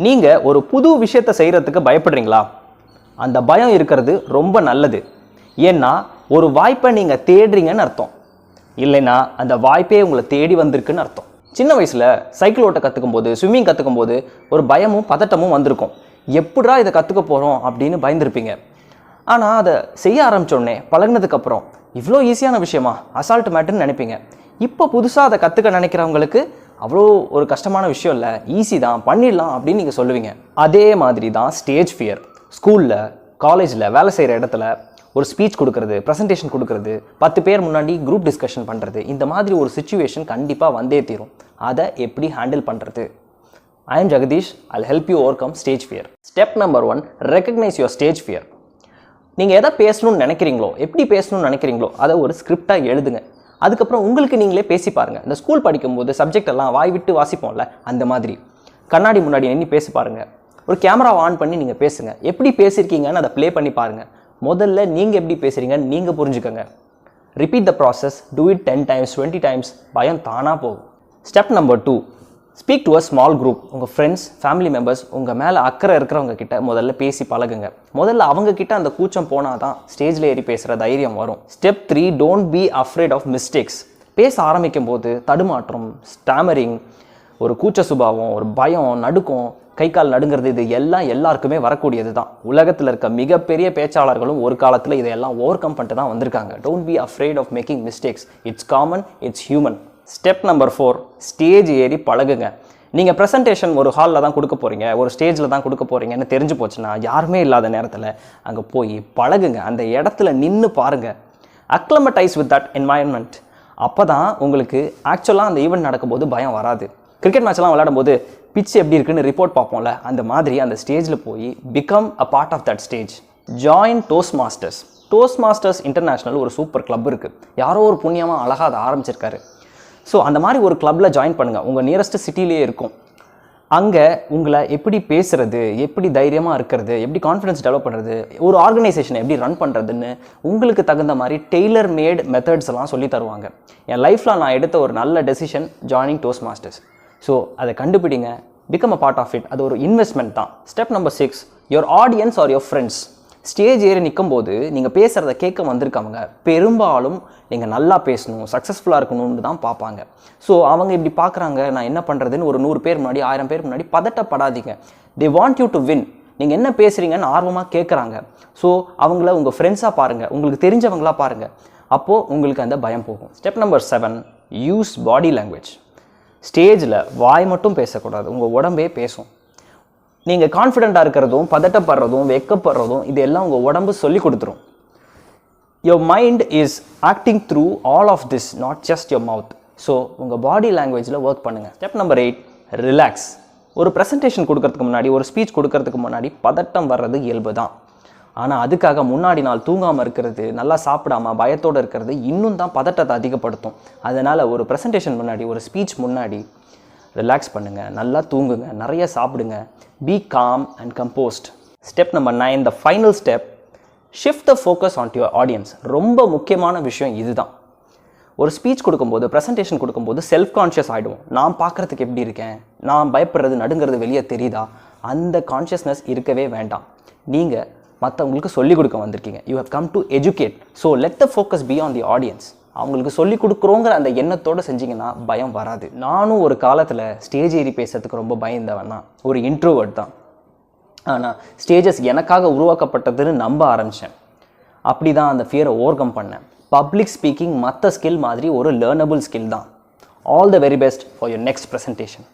நீங்கள் ஒரு புது விஷயத்தை செய்கிறதுக்கு பயப்படுறீங்களா? அந்த பயம் இருக்கிறது ரொம்ப நல்லது. ஏன்னா ஒரு வாய்ப்பை நீங்கள் தேடுறீங்கன்னு அர்த்தம். இல்லைன்னா அந்த வாய்ப்பே உங்களை தேடி வந்திருக்குன்னு அர்த்தம். சின்ன வயசில் சைக்கிள் ஓட்ட கற்றுக்கும் போது, ஸ்விம்மிங் கற்றுக்கும் போது ஒரு பயமும் பதட்டமும் வந்திருக்கும். எப்படா இதை கற்றுக்க போகிறோம் அப்படின்னு பயந்துருப்பீங்க. ஆனால் அதை செய்ய ஆரம்பித்தோடனே பழகினதுக்கப்புறம் இவ்வளோ ஈஸியான விஷயமா, அசால்ட் மேட்டுன்னு நினைப்பீங்க. இப்போ புதுசாக அதை கற்றுக்க நினைக்கிறவங்களுக்கு அவ்வளோ ஒரு கஷ்டமான விஷயம் இல்லை, ஈஸி தான், பண்ணிடலாம் அப்படின்னு நீங்கள் சொல்லுவீங்க. அதே மாதிரி தான் ஸ்டேஜ் ஃபியர். ஸ்கூலில், காலேஜில், வேலை செய்கிற இடத்துல ஒரு ஸ்பீச் கொடுக்கறது, ப்ரெசன்டேஷன் கொடுக்கறது, 10 பேர் முன்னாடி குரூப் டிஸ்கஷன் பண்ணுறது, இந்த மாதிரி ஒரு சிச்சுவேஷன் கண்டிப்பாக வந்தே தீரும். அதை எப்படி ஹேண்டில் பண்ணுறது? I am Jagadish. I'll help you overcome stage fear. Step number 1, recognize your stage fear. நீங்கள் எதை பேசணும்னு நினைக்கிறீங்களோ, எப்படி பேசணும்னு நினைக்கிறீங்களோ அதை ஒரு ஸ்கிரிப்டாக எழுதுங்க. அதுக்கப்புறம் உங்களுக்கு நீங்களே பேசி பாருங்கள். இந்த ஸ்கூல் படிக்கும்போது சப்ஜெக்ட் எல்லாம் வாய் விட்டு வாசிப்போம்ல, அந்த மாதிரி கண்ணாடி முன்னாடி நின்று பேசி பாருங்கள். ஒரு கேமராவை ஆன் பண்ணி நீங்கள் பேசுங்க. எப்படி பேசியிருக்கீங்கன்னு அதை ப்ளே பண்ணி பாருங்கள். முதல்ல நீங்கள் எப்படி பேசுகிறீங்கன்னு நீங்கள் புரிஞ்சுக்கோங்க. Repeat the process, do it 10 times 20 times, பயம் தானாக போகும். Step number 2, speak to a small group. உங்கள் ஃப்ரெண்ட்ஸ், ஃபேமிலி மெம்பர்ஸ், உங்கள் மேலே அக்கறை இருக்கிறவங்க கிட்ட முதல்ல பேசி பழகுங்க. முதல்ல அவங்க கிட்ட அந்த கூச்சம் போனால் தான் ஸ்டேஜில் ஏறி பேசுகிற தைரியம் வரும். Step 3, don't be afraid of mistakes. பேச ஆரம்பிக்கும் போது தடுமாற்றம், ஸ்டாமரிங், ஒரு கூச்ச சுபாவம், ஒரு பயம், நடுக்கம், கை கால் நடுங்கிறது, இது எல்லாம் எல்லாருக்குமே வரக்கூடியது தான். உலகத்தில் இருக்க மிகப்பெரிய பேச்சாளர்களும் ஒரு காலத்தில் இதையெல்லாம் ஓவர் கம் பண்ணிட்டு தான் வந்திருக்காங்க. Don't be afraid of making mistakes. It's common, it's human. Step number 4, stage ஏறி பழகுங்க. நீங்கள் ப்ரெசன்டேஷன் ஒரு ஹாலில் தான் கொடுக்க போகிறீங்க, ஒரு ஸ்டேஜில் தான் கொடுக்க போகிறீங்கன்னு தெரிஞ்சு போச்சுன்னா யாருமே இல்லாத நேரத்தில் அங்கே போய் பழகுங்க. அந்த இடத்துல நின்று பாருங்கள். அக்ளமடைஸ் வித் தட் என்வாயன்மெண்ட். அப்போ தான் உங்களுக்கு ஆக்சுவலாக அந்த ஈவெண்ட் நடக்கும்போது பயம் வராது. கிரிக்கெட் மேட்ச்லாம் விளையாடும் போது பிச் எப்படி இருக்குன்னு ரிப்போர்ட் பார்ப்போம்ல, அந்த மாதிரி அந்த ஸ்டேஜில் போய் become a part of that stage. Join Toastmasters. Toastmasters international ஒரு சூப்பர் கிளப் இருக்குது. யாரோ ஒரு புண்ணியமாக அழகாக அதை ஆரம்பிச்சிருக்காரு. ஸோ அந்த மாதிரி ஒரு கிளப்பில் ஜாயின் பண்ணுங்கள். உங்கள் நியரஸ்ட் சிட்டிலே இருக்கும். அங்கே உங்களை எப்படி பேசுகிறது, எப்படி தைரியமாக இருக்கிறது, எப்படி கான்ஃபிடன்ஸ் டெவலப் பண்ணுறது, ஒரு ஆர்கனைசேஷனை எப்படி ரன் பண்ணுறதுன்னு உங்களுக்கு தகுந்த மாதிரி டெய்லர் மேட் மெத்தட்ஸ் எல்லாம் சொல்லி தருவாங்க. என் லைஃப்பில் நான் எடுத்த ஒரு நல்ல decision joining Toastmasters. So அதை கண்டுபிடிங்க, become a part of it. அது ஒரு இன்வெஸ்ட்மெண்ட் தான். Step number 6, your audience are your friends. Stage ஏறி நிற்கும் போது நீங்கள் பேசுகிறத கேட்க வந்திருக்கவங்க பெரும்பாலும் நீங்கள் நல்லா பேசணும், சக்ஸஸ்ஃபுல்லாக இருக்கணும்னு தான் பார்ப்பாங்க. ஸோ அவங்க இப்படி பார்க்குறாங்க, நான் என்ன பண்ணுறதுன்னு ஒரு 100 பேர் முன்னாடி, 1000 பேர் முன்னாடி பதட்டப்படாதீங்க. They want you to win. நீங்கள் என்ன பேசுகிறீங்கன்னு ஆர்வமாக கேட்குறாங்க. ஸோ அவங்கள உங்கள் ஃப்ரெண்ட்ஸாக பாருங்கள், உங்களுக்கு தெரிஞ்சவங்களாக பாருங்கள். அப்போது உங்களுக்கு அந்த பயம் போகும். Step number 7, use body language. ஸ்டேஜில் வாய் மட்டும் பேசக்கூடாது, உங்கள் உடம்பே பேசும். நீங்கள் கான்ஃபிடென்ட்டாக இருக்கிறதும், பதட்டப்படுறதும், வெக்கப்படுறதும், இது எல்லாம் உங்கள் உடம்பு சொல்லி கொடுத்துரும். your mind is acting through all of this, not just your mouth. So உங்கள் பாடி லாங்குவேஜில் ஒர்க் பண்ணுங்கள். Step number 8, relax. ஒரு ப்ரெசன்டேஷன் கொடுக்கறதுக்கு முன்னாடி, ஒரு ஸ்பீச் கொடுக்கறதுக்கு முன்னாடி பதட்டம் வர்றது இயல்பு தான். ஆனால் அதுக்காக முன்னாடி நாள் தூங்காமல் இருக்கிறது, நல்லா சாப்பிடாமல் பயத்தோடு இருக்கிறது இன்னும் தான் பதட்டத்தை அதிகப்படுத்தும். அதனால் ஒரு ப்ரெசன்டேஷன் முன்னாடி, ஒரு ஸ்பீச் முன்னாடி ரிலாக்ஸ் பண்ணுங்கள், நல்லா தூங்குங்க, நிறைய சாப்பிடுங்க. Be calm and composed. Step number 9, the final step, shift the focus on to your audience. ரொம்ப முக்கியமான விஷயம் இதுதான். ஒரு ஸ்பீச் கொடுக்கும்போது, ப்ரெசன்டேஷன் கொடுக்கும்போது செல்ஃப் கான்ஷியஸ் ஆகிடுவோம். நான் பார்க்குறதுக்கு எப்படி இருக்கேன், நான் பயப்படுறது, நடுங்கிறது வெளியே தெரியுதா, அந்த கான்ஷியஸ்னஸ் இருக்கவே வேண்டாம். நீங்கள் மற்றவங்களுக்கு சொல்லிக் கொடுக்க வந்திருக்கீங்க. You have come to educate. So let the focus be on the audience. அவங்களுக்கு சொல்லிக் கொடுக்குறோங்கிற அந்த எண்ணத்தோடு செஞ்சிங்கன்னா பயம் வராது. நானும் ஒரு காலத்தில் ஸ்டேஜ் ஏறி பேசுறதுக்கு ரொம்ப பயந்தவன் தான், ஒரு இன்ட்ரோவர்ட் தான். ஆனால் ஸ்டேஜஸ் எனக்காக உருவாக்கப்பட்டதுன்னு நம்ப ஆரம்பித்தேன். அப்படி தான் அந்த ஃபியரை ஓவர் கம் பண்ணேன். பப்ளிக் ஸ்பீக்கிங் மற்ற ஸ்கில் மாதிரி ஒரு லேர்னபிள் ஸ்கில் தான். All the very best for your next presentation.